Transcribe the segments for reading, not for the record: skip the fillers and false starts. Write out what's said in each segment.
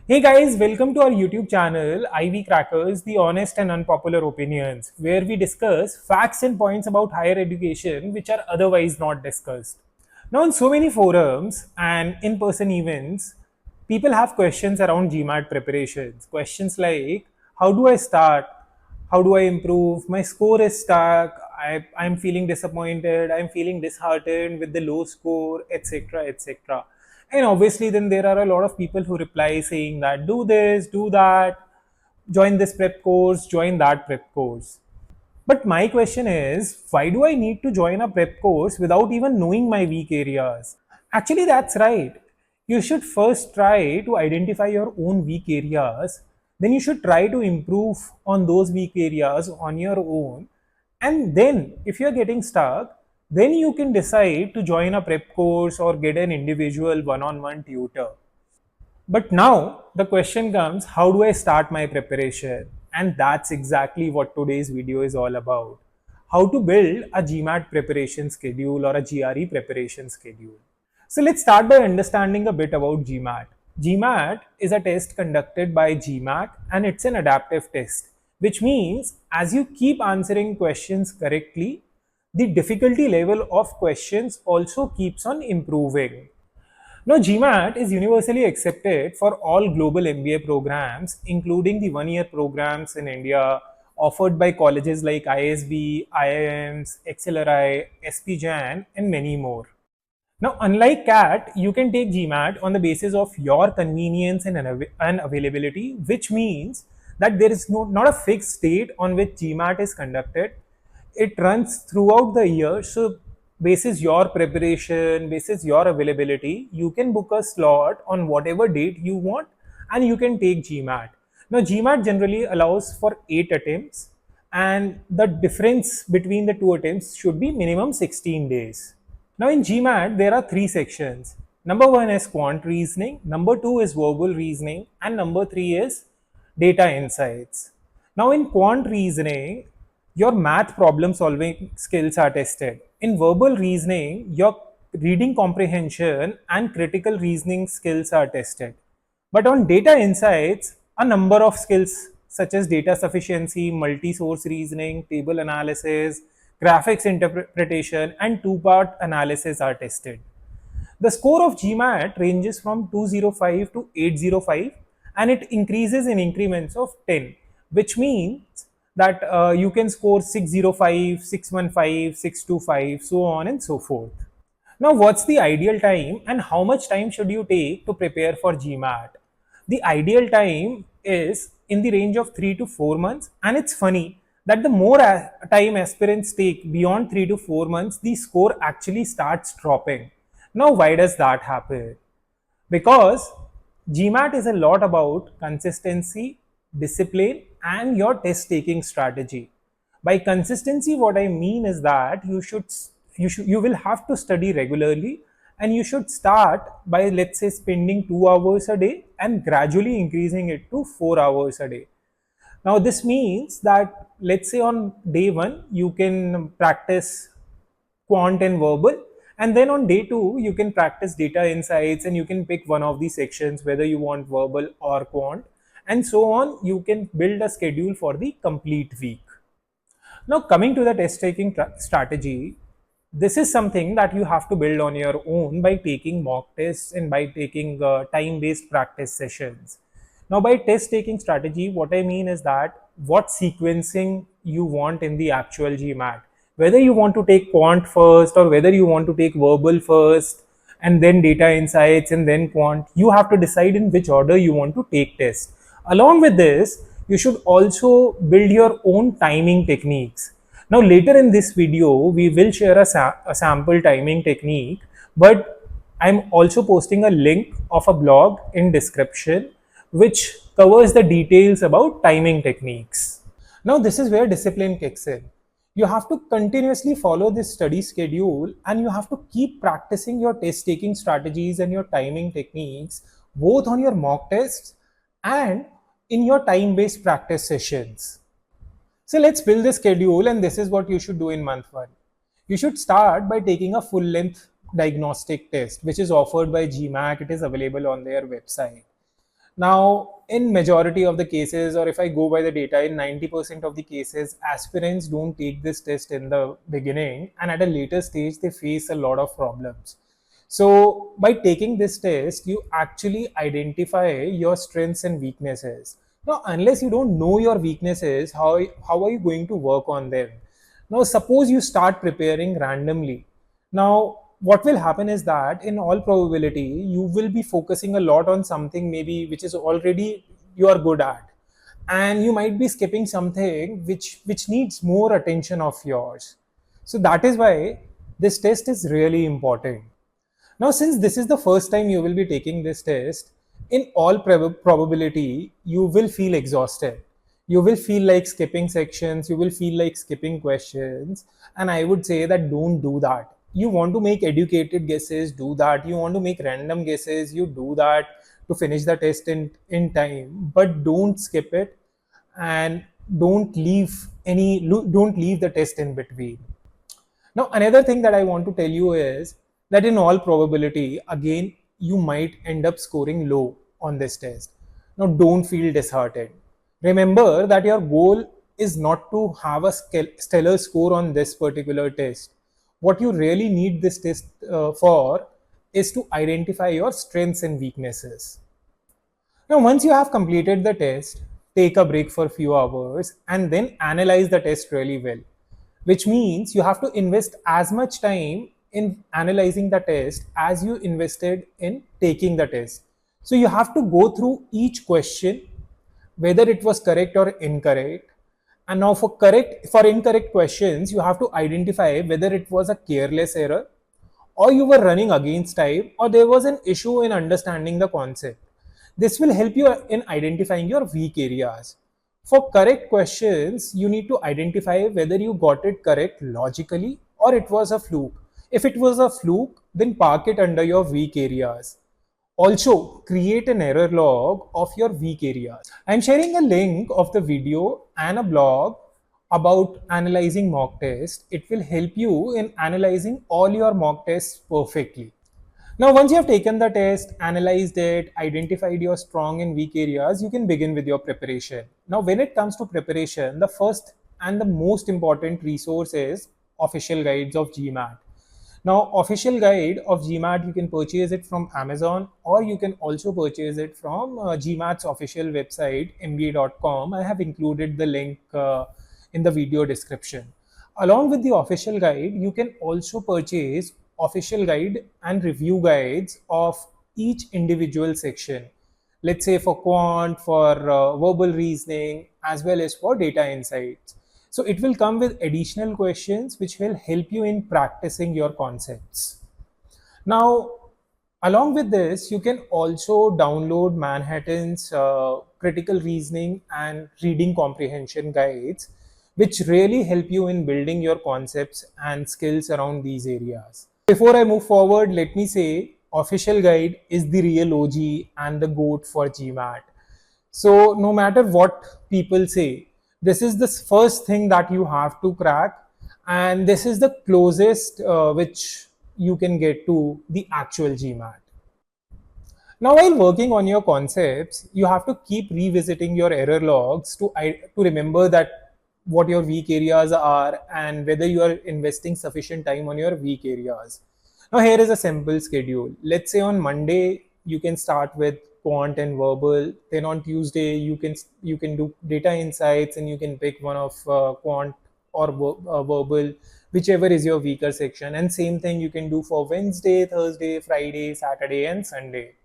Hey guys, welcome to our YouTube channel, Ivy Crackers, the honest and unpopular opinions, where we discuss facts and points about higher education which are otherwise not discussed. Now, in so many forums and in person events, people have questions around GMAT preparations. Questions like, how do I start? How do I improve? My score is stuck. I'm feeling disappointed. I'm feeling disheartened with the low score, etc. etc. And obviously, then there are a lot of people who reply saying that do this, do that, join this prep course, join that prep course. But my question is, why do I need to join a prep course without even knowing my weak areas? Actually, that's right. You should first try to identify your own weak areas. Then you should try to improve on those weak areas on your own. And then, if you're getting stuck, then you can decide to join a prep course or get an individual one on one tutor. But now the question comes, how do I start my preparation? And that's exactly what today's video is all about. How to build a GMAT preparation schedule or a GRE preparation schedule. So let's start by understanding a bit about GMAT. GMAT is a test conducted by GMAT and it's an adaptive test, which means as you keep answering questions correctly, the difficulty level of questions also keeps on improving. Now, GMAT is universally accepted for all global MBA programs, including the one-year programs in India offered by colleges like ISB, IIMs, XLRI, SPJAN, and many more. Now, unlike CAT, you can take GMAT on the basis of your convenience and availability, which means that there is not a fixed date on which GMAT is conducted. It runs throughout the year. So, basis your preparation, basis your availability, you can book a slot on whatever date you want and you can take GMAT. Now, GMAT generally allows for 8 attempts, and the difference between the two attempts should be minimum 16 days. Now in GMAT, there are three sections. Number one is quant reasoning, number two is verbal reasoning, and number three is data insights. Now in quant reasoning, your math problem solving skills are tested. In verbal reasoning, your reading comprehension and critical reasoning skills are tested. But on data insights, a number of skills such as data sufficiency, multi-source reasoning, table analysis, graphics interpretation, and two-part analysis are tested. The score of GMAT ranges from 205 to 805 and it increases in increments of 10, which means that you can score 605, 615, 625, so on and so forth. Now, what's the ideal time and how much time should you take to prepare for GMAT? The ideal time is in the range of 3 to 4 months, and it's funny that the more time aspirants take beyond 3 to 4 months, the score actually starts dropping. Now, why does that happen? Because GMAT is a lot about consistency, discipline, and your test taking strategy. By consistency, what I mean is that you will have to study regularly, and you should start by, let's say, spending 2 hours a day and gradually increasing it to 4 hours a day. Now this means that, let's say, on day one you can practice quant and verbal, and then on day two you can practice data insights, and you can pick one of these sections whether you want verbal or quant, and so on. You can build a schedule for the complete week. Now, coming to the test taking strategy, this is something that you have to build on your own by taking mock tests and by taking time based practice sessions. Now, by test taking strategy, what I mean is that what sequencing you want in the actual GMAT, whether you want to take quant first or whether you want to take verbal first and then data insights and then quant, you have to decide in which order you want to take tests. Along with this, you should also build your own timing techniques. Now, later in this video, we will share a sample timing technique, but I'm also posting a link of a blog in description which covers the details about timing techniques. Now, this is where discipline kicks in. You have to continuously follow this study schedule, and you have to keep practicing your test taking strategies and your timing techniques both on your mock tests and in your time based practice sessions. So let's build the schedule, and this is what you should do in month one. You should start by taking a full length diagnostic test, which is offered by GMAT. It is available on their website. Now, in majority of the cases, or if I go by the data, in 90% of the cases, aspirants don't take this test in the beginning, and at a later stage, they face a lot of problems. So, by taking this test, you actually identify your strengths and weaknesses. Now, unless you don't know your weaknesses, how are you going to work on them? Now, suppose you start preparing randomly. Now, what will happen is that in all probability, you will be focusing a lot on something maybe which is already you are good at. And you might be skipping something which needs more attention of yours. So that is why this test is really important. Now, since this is the first time you will be taking this test, in all probability, you will feel exhausted. You will feel like skipping sections, you will feel like skipping questions. And I would say that don't do that. You want to make educated guesses, do that. You want to make random guesses, you do that to finish the test in time. But don't skip it, and don't leave the test in between. Now, another thing that I want to tell you is that in all probability, again, you might end up scoring low on this test. Now, don't feel disheartened. Remember that your goal is not to have a stellar score on this particular test. What you really need this test for is to identify your strengths and weaknesses. Now, once you have completed the test, take a break for a few hours and then analyze the test really well, which means you have to invest as much time in analyzing the test as you invested in taking the test. So you have to go through each question, whether it was correct or incorrect. And now for incorrect questions, you have to identify whether it was a careless error, or you were running against time, or there was an issue in understanding the concept. This will help you in identifying your weak areas. For correct questions, you need to identify whether you got it correct logically or it was a fluke. If it was a fluke, then park it under your weak areas. Also, create an error log of your weak areas. I'm sharing a link of the video and a blog about analyzing mock tests. It will help you in analyzing all your mock tests perfectly. Now, once you have taken the test, analyzed it, identified your strong and weak areas, you can begin with your preparation. Now, when it comes to preparation, the first and the most important resource is official guides of GMAT. Now, official guide of GMAT, you can purchase it from Amazon, or you can also purchase it from GMAT's official website, mba.com. I have included the link in the video description. Along with the official guide, you can also purchase official guide and review guides of each individual section. Let's say for quant, for verbal reasoning, as well as for data insights. So it will come with additional questions which will help you in practicing your concepts. Now, along with this, you can also download Manhattan's critical reasoning and reading comprehension guides, which really help you in building your concepts and skills around these areas. Before I move forward, let me say official guide is the real OG and the GOAT for GMAT. So no matter what people say, this is the first thing that you have to crack, and this is the closest which you can get to the actual GMAT. Now, while working on your concepts, you have to keep revisiting your error logs to remember that what your weak areas are and whether you are investing sufficient time on your weak areas. Now, here is a simple schedule. Let's say on Monday you can start with quant and verbal. Then on Tuesday you can do data insights, and you can pick one of quant or verbal, whichever is your weaker section. And same thing you can do for Wednesday, Thursday, Friday, Saturday, and Sunday.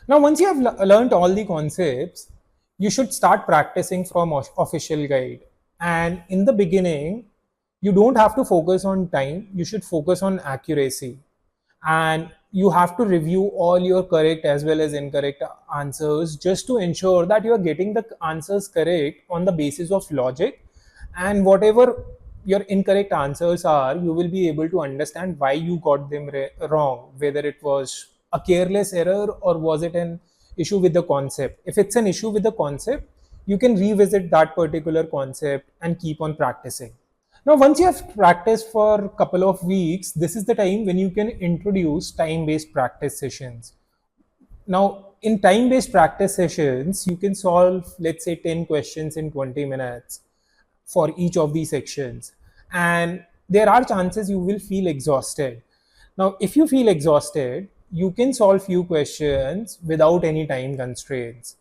Now, once you have learned all the concepts, you should start practicing from official guide. And in the beginning, you don't have to focus on time, you should focus on accuracy. And you have to review all your correct as well as incorrect answers just to ensure that you are getting the answers correct on the basis of logic. And whatever your incorrect answers are, you will be able to understand why you got them wrong, whether it was a careless error or was it an issue with the concept. If it's an issue with the concept, you can revisit that particular concept and keep on practicing. Now, once you have practiced for a couple of weeks, this is the time when you can introduce time-based practice sessions. Now, in time based practice sessions, you can solve, let's say, 10 questions in 20 minutes for each of these sections. And there are chances you will feel exhausted. Now, if you feel exhausted, you can solve few questions without any time constraints.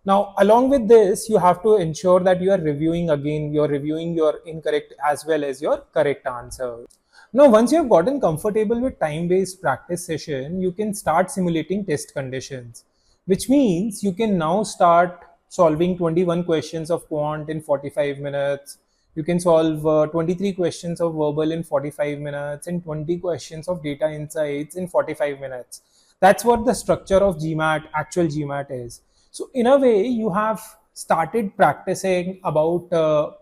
Now, along with this, you have to ensure that you are reviewing again, you're reviewing your incorrect as well as your correct answers. Now, once you have gotten comfortable with time-based practice session, you can start simulating test conditions, which means you can now start solving 21 questions of quant in 45 minutes. You can solve 23 questions of verbal in 45 minutes and 20 questions of data insights in 45 minutes. That's what the structure of GMAT, actual GMAT is. So in a way, you have started practicing about the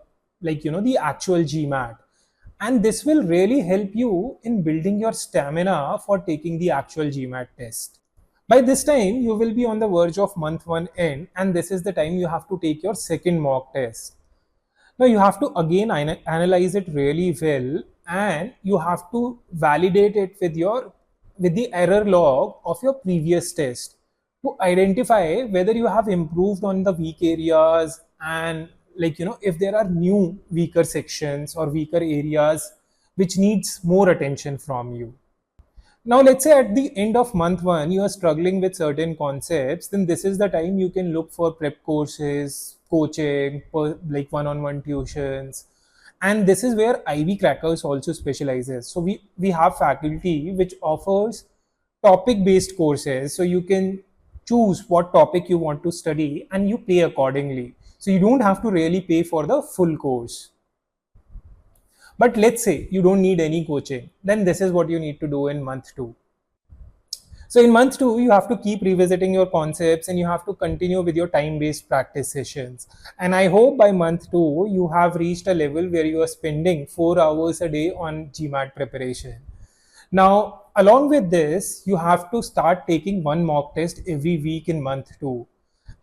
actual GMAT, and this will really help you in building your stamina for taking the actual GMAT test. By this time, you will be on the verge of month one end, and this is the time you have to take your second mock test. Now you have to again analyze it really well, and you have to validate it with the error log of your previous test to identify whether you have improved on the weak areas, and if there are new weaker sections or weaker areas which needs more attention from you. Now, let's say at the end of month one, you are struggling with certain concepts, then this is the time you can look for prep courses, coaching, like one-on-one tuitions. And this is where Ivy Crackers also specializes. So we have faculty which offers topic-based courses. So you can choose what topic you want to study and you pay accordingly. So you don't have to really pay for the full course. But let's say you don't need any coaching, then this is what you need to do in month two. So in month two, you have to keep revisiting your concepts and you have to continue with your time-based practice sessions. And I hope by month two, you have reached a level where you are spending 4 hours a day on GMAT preparation. Now, along with this, you have to start taking one mock test every week in month two.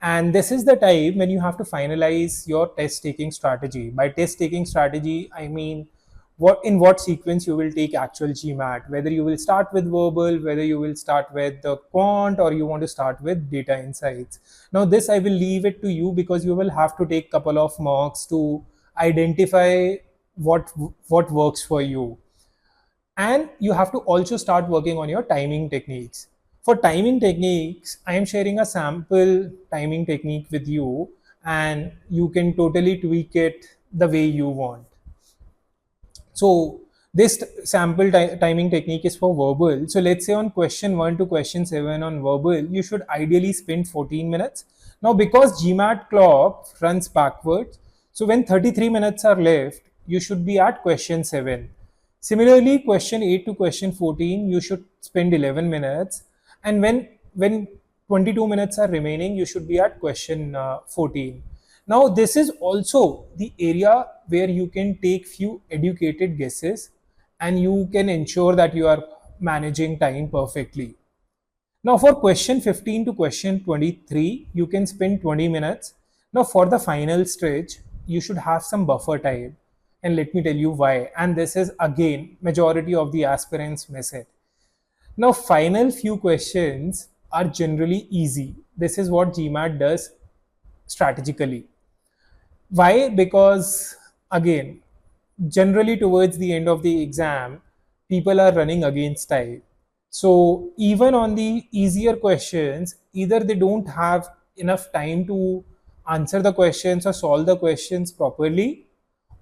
And this is the time when you have to finalize your test taking strategy. By test taking strategy, I mean what sequence you will take actual GMAT, whether you will start with verbal, whether you will start with the quant, or you want to start with data insights. Now this I will leave it to you because you will have to take couple of mocks to identify what works for you. And you have to also start working on your timing techniques. For timing techniques, I am sharing a sample timing technique with you, and you can totally tweak it the way you want. So this sample timing technique is for verbal. So let's say on question 1 to question 7 on verbal, you should ideally spend 14 minutes. Now because GMAT clock runs backwards, so when 33 minutes are left, you should be at question 7. Similarly, question 8 to question 14, you should spend 11 minutes. And when 22 minutes are remaining, you should be at question 14. Now, this is also the area where you can take few educated guesses and you can ensure that you are managing time perfectly. Now, for question 15 to question 23, you can spend 20 minutes. Now, for the final stretch, you should have some buffer time. And let me tell you why. And this is again, majority of the aspirants miss it. Now, final few questions are generally easy. This is what GMAT does strategically. Why? Because again, generally towards the end of the exam, people are running against time. So even on the easier questions, either they don't have enough time to answer the questions or solve the questions properly,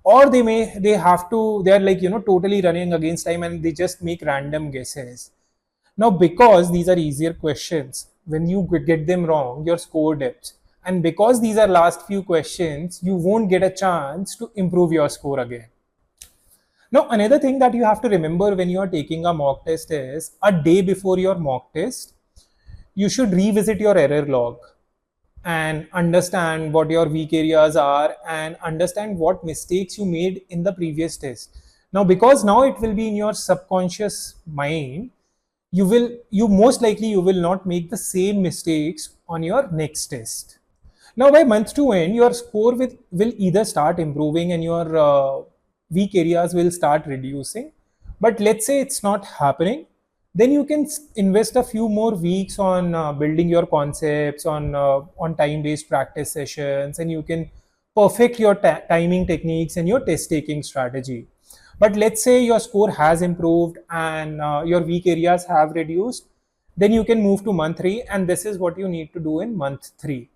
or they are totally running against time and they just make random guesses. Now, because these are easier questions, when you get them wrong, your score dips. And because these are last few questions, you won't get a chance to improve your score again. Now, another thing that you have to remember when you are taking a mock test is a day before your mock test, you should revisit your error log and understand what your weak areas are and understand what mistakes you made in the previous test. Now, because now it will be in your subconscious mind, you most likely you will not make the same mistakes on your next test. Now by month 2 end, your score will either start improving and your weak areas will start reducing. But let's say it's not happening, then you can invest a few more weeks on building your concepts on time based practice sessions, and you can perfect your timing techniques and your test taking strategy. But let's say your score has improved and your weak areas have reduced, then you can move to month 3, and this is what you need to do in month 3.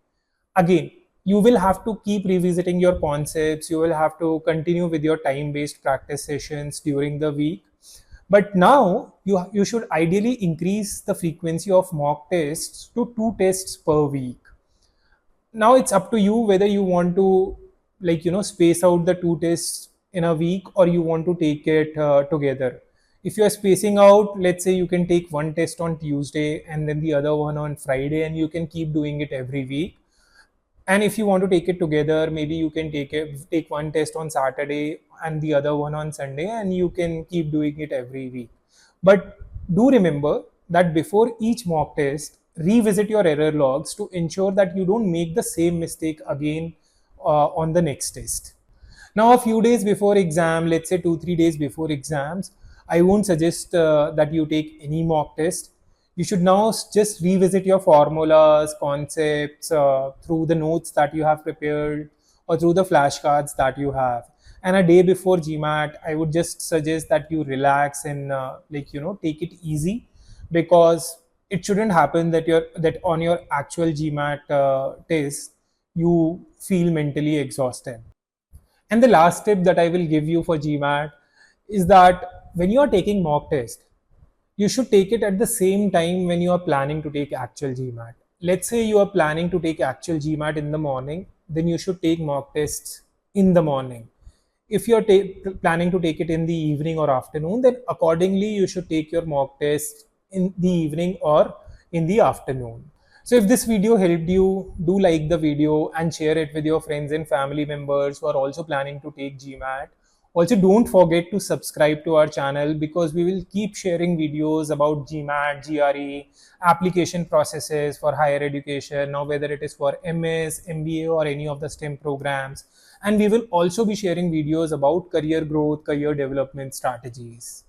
Again, you will have to keep revisiting your concepts, you will have to continue with your time based practice sessions during the week. But now you should ideally increase the frequency of mock tests to 2 tests per week. Now it's up to you whether you want to, space out the 2 tests in a week, or you want to take it together. If you are spacing out, let's say you can take one test on Tuesday and then the other one on Friday, and you can keep doing it every week. And if you want to take it together, maybe you can take one test on Saturday and the other one on Sunday, and you can keep doing it every week. But do remember that before each mock test, revisit your error logs to ensure that you don't make the same mistake again on the next test. Now, a few days before exam, let's say 2 3 days before exams, I won't suggest that you take any mock test. You should now just revisit your formulas, concepts through the notes that you have prepared or through the flashcards that you have. And a day before GMAT, I would just suggest that you relax and take it easy, because it shouldn't happen that on your actual GMAT test you feel mentally exhausted. And the last tip that I will give you for GMAT is that when you are taking mock test, you should take it at the same time when you are planning to take actual GMAT. Let's say you are planning to take actual GMAT in the morning, then you should take mock tests in the morning. If you're planning to take it in the evening or afternoon, then accordingly you should take your mock test in the evening or in the afternoon. So if this video helped you, do like the video and share it with your friends and family members who are also planning to take GMAT. Also, don't forget to subscribe to our channel, because we will keep sharing videos about GMAT, GRE, application processes for higher education, now whether it is for MS, MBA or any of the STEM programs. And we will also be sharing videos about career growth, career development strategies.